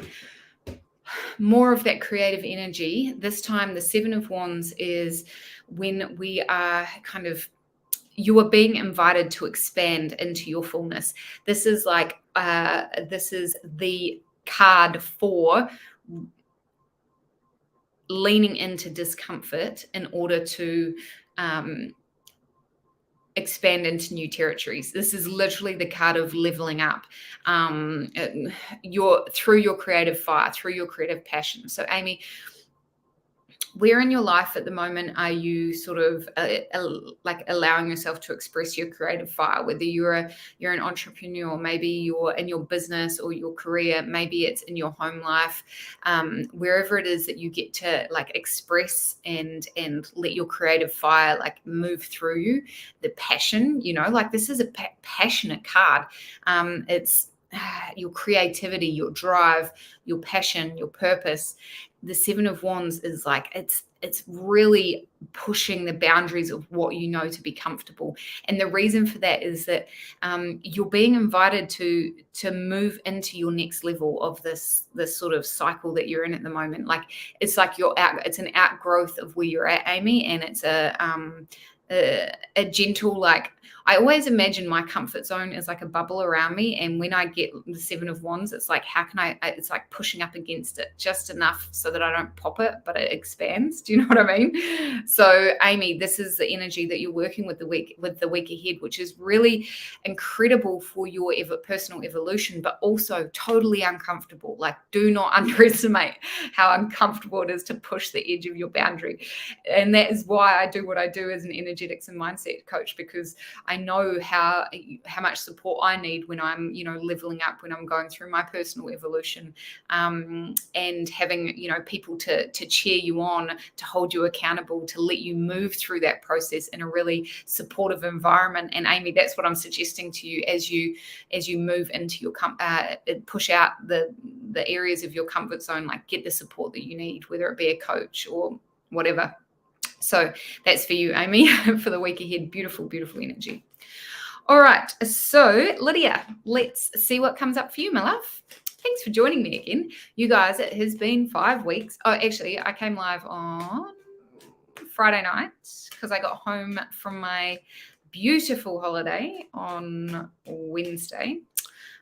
more of that creative energy. This time, the 7 of Wands is when we are kind of, you are being invited to expand into your fullness. This is like, this is the card for leaning into discomfort in order to expand into new territories. This is literally the card of leveling up through your creative fire, through your creative passion. So, Amy, where in your life at the moment are you sort of like allowing yourself to express your creative fire? Whether you're an entrepreneur, maybe you're in your business or your career, maybe it's in your home life, wherever it is that you get to like express and let your creative fire like move through you. The passion, like this is a passionate card. It's your creativity, your drive, your passion, your purpose. The 7 of Wands is like it's really pushing the boundaries of what you know to be comfortable. And the reason for that is that you're being invited to move into your next level of this sort of cycle that you're in at the moment. Like it's like it's an outgrowth of where you're at, Amy, and it's a gentle, like, I always imagine my comfort zone as like a bubble around me. And when I get the 7 of Wands, it's like, it's like pushing up against it just enough so that I don't pop it, but it expands. Do you know what I mean? So, Amy, this is the energy that you're working with the week ahead, which is really incredible for your personal evolution, but also totally uncomfortable. Like, do not underestimate how uncomfortable it is to push the edge of your boundary. And that is why I do what I do as an energetics and mindset coach, because I know how much support I need when I'm, leveling up, when I'm going through my personal evolution, and having, people to cheer you on, to hold you accountable, to let you move through that process in a really supportive environment. And Amy, that's what I'm suggesting to you as you move into your push out the areas of your comfort zone, like get the support that you need, whether it be a coach or whatever. So that's for you, Amy, for the week ahead. Beautiful, beautiful energy. All right. So, Lydia, let's see what comes up for you, my love. Thanks for joining me again. You guys, it has been 5 weeks. Oh, actually, I came live on Friday night because I got home from my beautiful holiday on Wednesday.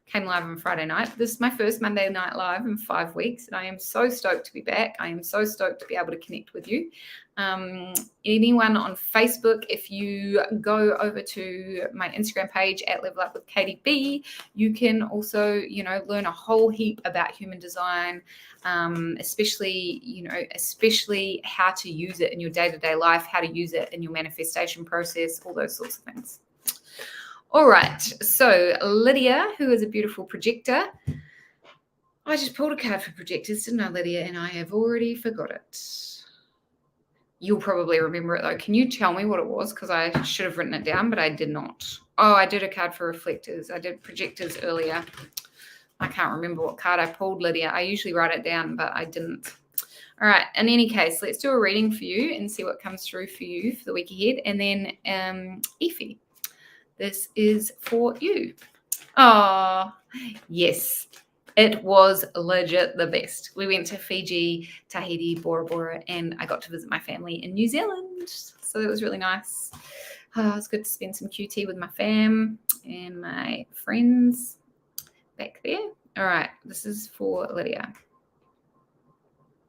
Came live on Friday night. This is my first Monday night live in 5 weeks, and I am so stoked to be back. I am so stoked to be able to connect with you. Anyone on Facebook, if you go over to my Instagram page at Level Up with Katie B, you can also, learn a whole heap about human design, especially how to use it in your day-to-day life, how to use it in your manifestation process, all those sorts of things. All right, so Lydia, who is a beautiful projector. I just pulled a card for projectors, didn't I, Lydia? And I have already forgot it. You'll probably remember it, though. Can you tell me what it was? Because I should have written it down, but I did not. Oh, I did a card for reflectors. I did projectors earlier. I can't remember what card I pulled, Lydia. I usually write it down, but I didn't. All right, in any case, let's do a reading for you and see what comes through for you for the week ahead. And then Effie. This is for you. Oh, yes. It was legit the best. We went to Fiji, Tahiti, Bora Bora, and I got to visit my family in New Zealand. So it was really nice. Oh, it was good to spend some QT with my fam and my friends back there. All right, this is for Lydia.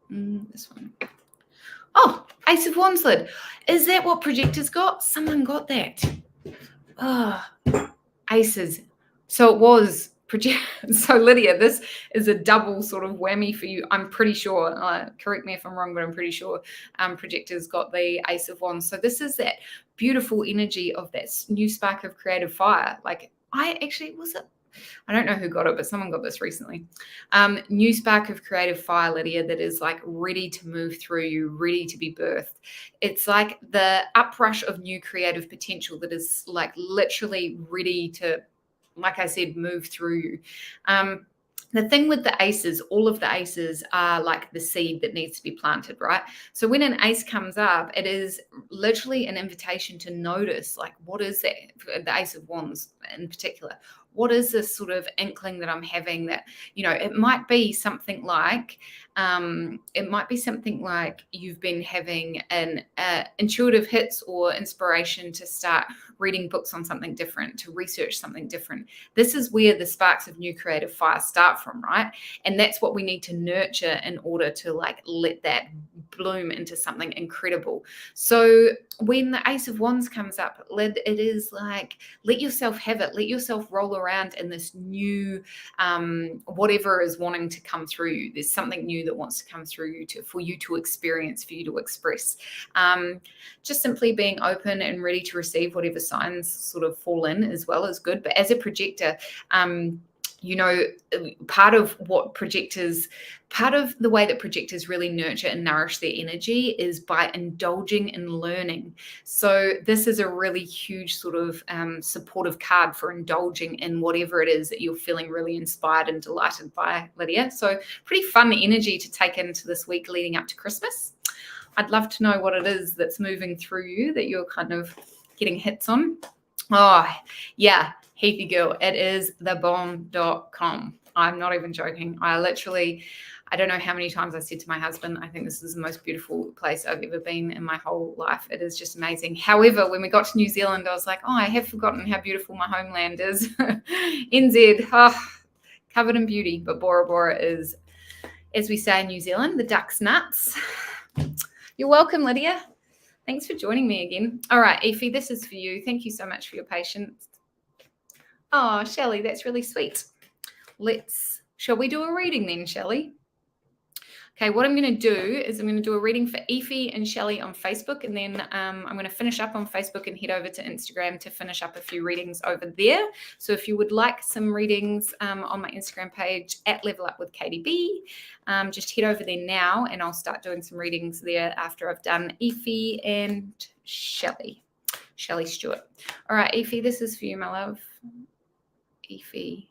This one. Oh, Ace of Wands lid. Is that what projectors got? Someone got that. Oh, aces. So it was so Lydia, this is a double sort of whammy for you. I'm pretty sure, correct me if I'm wrong, but I'm pretty sure projectors got the Ace of Wands. So this is that beautiful energy of that new spark of creative fire. Like, was it? I don't know who got it, but someone got this recently. New spark of creative fire, Lydia, that is like ready to move through you, ready to be birthed. It's like the uprush of new creative potential that is like literally ready to, like I said, move through you. The thing with the aces, all of the aces are like the seed that needs to be planted, right? So when an ace comes up, it is literally an invitation to notice, like, what is that? The ace of wands in particular. What is this sort of inkling that I'm having that, it might be something like, you've been having an intuitive hits or inspiration to start reading books on something different, to research something different. This is where the sparks of new creative fire start from, right? And that's what we need to nurture in order to like let that bloom into something incredible. So when the ace of wands comes up, it is like, let yourself have it, let yourself roll around in this new whatever is wanting to come through you. There's something new that wants to come through you for you to experience, for you to express. Just simply being open and ready to receive whatever signs sort of fall in as well is good. But as a projector, part of the way that projectors really nurture and nourish their energy is by indulging in learning. So this is a really huge sort of supportive card for indulging in whatever it is that you're feeling really inspired and delighted by, Lydia. So pretty fun energy to take into this week leading up to Christmas. I'd love to know what it is that's moving through you that you're kind of getting hits on. Oh, yeah. Heathy girl, it is thebomb.com. I'm not even joking. I don't know how many times I said to my husband, I think this is the most beautiful place I've ever been in my whole life. It is just amazing. However, when we got to New Zealand, I was like, I have forgotten how beautiful my homeland is. NZ, covered in beauty. But Bora Bora is, as we say in New Zealand, the duck's nuts. You're welcome, Lydia. Thanks for joining me again. All right, Efi, this is for you. Thank you so much for your patience. Oh, Shelley, that's really sweet. Shall we do a reading then, Shelley? Okay, what I'm going to do is I'm going to do a reading for Efi and Shelley on Facebook, and then I'm going to finish up on Facebook and head over to Instagram to finish up a few readings over there. So if you would like some readings on my Instagram page at Level Up with Katie B, just head over there now, and I'll start doing some readings there after I've done Efi and Shelley Stewart. All right, Efi, this is for you, my love. Efi.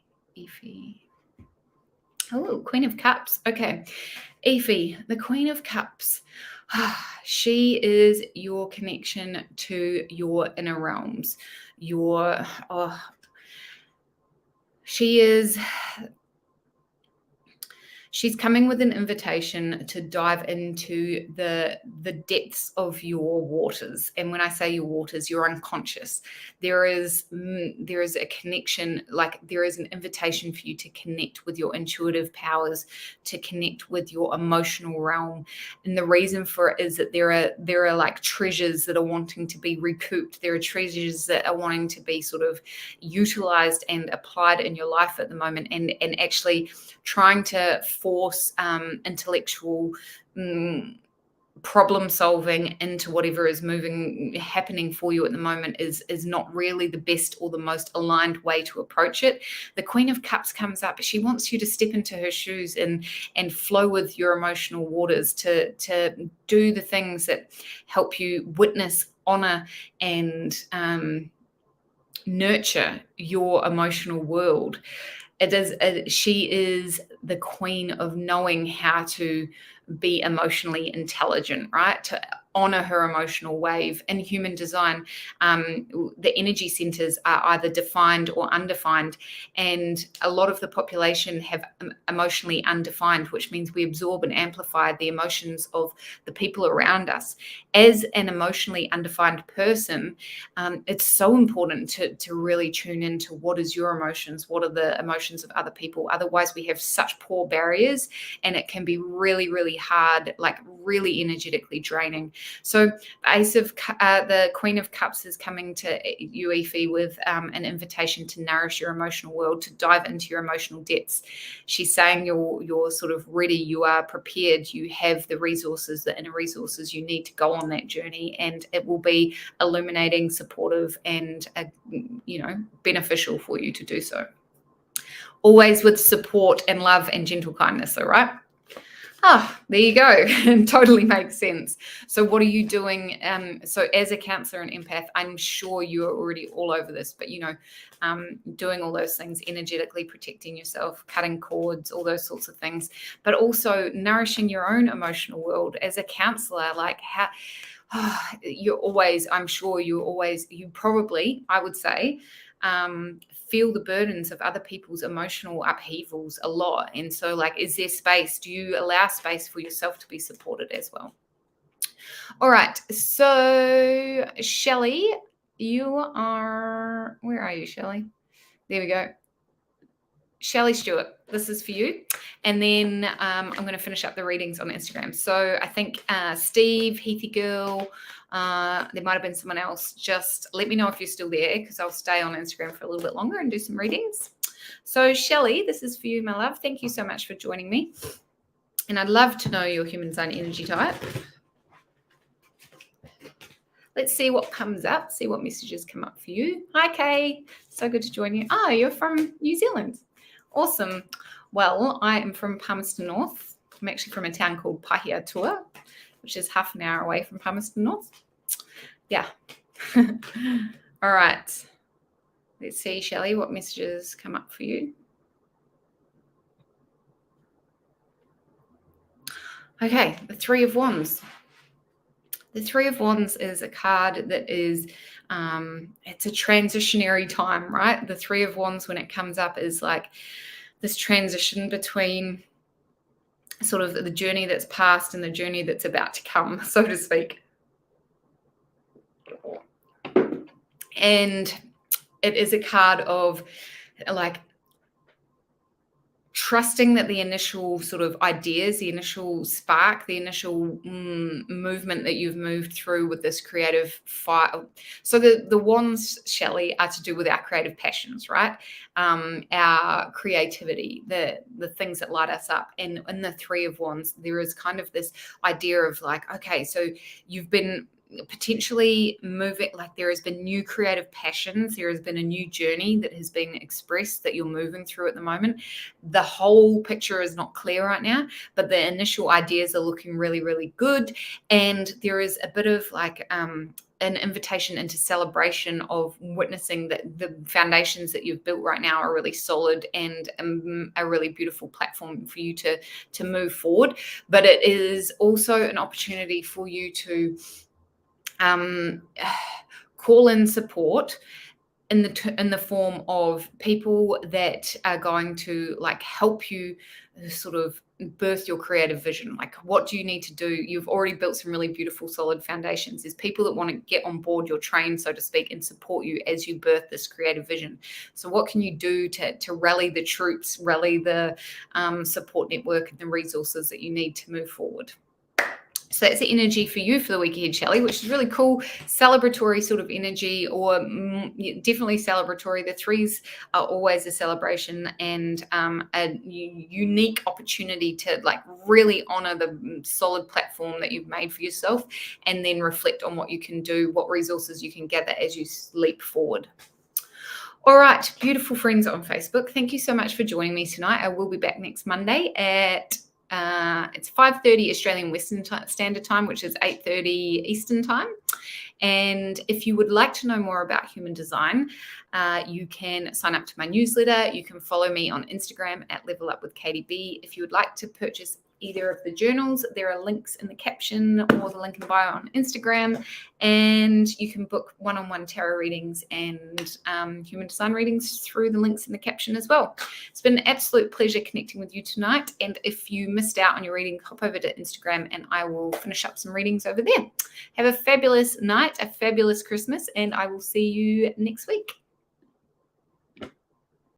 Oh, Queen of Cups. Okay. Efi, the Queen of Cups. She is your connection to your inner realms. She's coming with an invitation to dive into the depths of your waters. And when I say your waters, your unconscious. There is a connection, like there is an invitation for you to connect with your intuitive powers, to connect with your emotional realm. And the reason for it is that there are like treasures that are wanting to be recouped. There are treasures that are wanting to be sort of utilized and applied in your life at the moment, and actually trying to force intellectual problem solving into whatever is happening for you at the moment is not really the best or the most aligned way to approach it. The Queen of Cups comes up. She wants you to step into her shoes and flow with your emotional waters, to do the things that help you witness, honor, and nurture your emotional world. She is the queen of knowing how to be emotionally intelligent, right? To honor her emotional wave. In human design, the energy centers are either defined or undefined, and a lot of the population have emotionally undefined, which means we absorb and amplify the emotions of the people around us. As an emotionally undefined person, it's so important to really tune into what is your emotions, what are the emotions of other people. Otherwise, we have such poor barriers, and it can be really, really hard, like really energetically draining. So the Queen of Cups is coming to you, Efi, with an invitation to nourish your emotional world, to dive into your emotional depths. She's saying you're sort of ready, you are prepared, you have the resources, the inner resources you need to go on that journey, and it will be illuminating, supportive, and beneficial for you to do so. Always with support and love and gentle kindness, all right? There you go. Totally makes sense. So what are you doing? So as a counselor and empath, I'm sure you are already all over this, but doing all those things, energetically protecting yourself, cutting cords, all those sorts of things, but also nourishing your own emotional world as a counselor. Like how I'm sure you probably, I would say, feel the burdens of other people's emotional upheavals a lot. And so, like, is there space? Do you allow space for yourself to be supported as well? All right. So, Shelley, where are you, Shelley? There we go. Shelley Stewart, this is for you. And then I'm going to finish up the readings on Instagram. So I think Steve, Heathy Girl, there might have been someone else. Just let me know if you're still there, because I'll stay on Instagram for a little bit longer and do some readings. So Shelley, this is for you, my love. Thank you so much for joining me. And I'd love to know your human design energy type. Let's see what comes up, see what messages come up for you. Hi, Kay. So good to join you. Oh, you're from New Zealand. Awesome. Well, I am from Palmerston North. I'm actually from a town called Pahiatua, which is half an hour away from Palmerston North. Yeah. All right. Let's see, Shelley, what messages come up for you. Okay, the Three of Wands. The Three of Wands is a card that is, it's a transitionary time, right? The Three of Wands, when it comes up, is like this transition between sort of the journey that's past and the journey that's about to come, so to speak. And it is a card of like trusting that the initial sort of ideas, the initial spark, the initial movement that you've moved through with this creative fire. So the wands, Shelley, are to do with our creative passions, right? Our creativity, the things that light us up. And in the Three of Wands, there is kind of this idea of like, okay, so you've been potentially moving, like there has been new creative passions, there has been a new journey that has been expressed that you're moving through at the moment. The whole picture is not clear right now, but the initial ideas are looking really, really good. And there is a bit of like an invitation into celebration of witnessing that the foundations that you've built right now are really solid and a really beautiful platform for you to move forward. But it is also an opportunity for you to call in support in the form of people that are going to like help you sort of birth your creative vision. Like, what do you need to do? You've already built some really beautiful, solid foundations. There's people that want to get on board your train, so to speak, and support you as you birth this creative vision. So what can you do to rally the troops, rally the support network and the resources that you need to move forward? So that's the energy for you for the week ahead, Shelley, which is really cool. Celebratory sort of energy, or definitely celebratory. The threes are always a celebration and a unique opportunity to like really honor the solid platform that you've made for yourself, and then reflect on what you can do, what resources you can gather as you leap forward. All right, beautiful friends on Facebook. Thank you so much for joining me tonight. I will be back next Monday at it's 5:30 Australian Western Standard Time, which is 8:30 Eastern Time. And if you would like to know more about human design, you can sign up to my newsletter. You can follow me on Instagram at Level Up with Katie B. If you would like to purchase either of the journals, there are links in the caption or the link in the bio on Instagram, and you can book one-on-one tarot readings and human design readings through the links in the caption as well. It's been an absolute pleasure connecting with you tonight, and if you missed out on your reading, hop over to Instagram and I will finish up some readings over there. Have a fabulous night, a fabulous Christmas, and I will see you next week.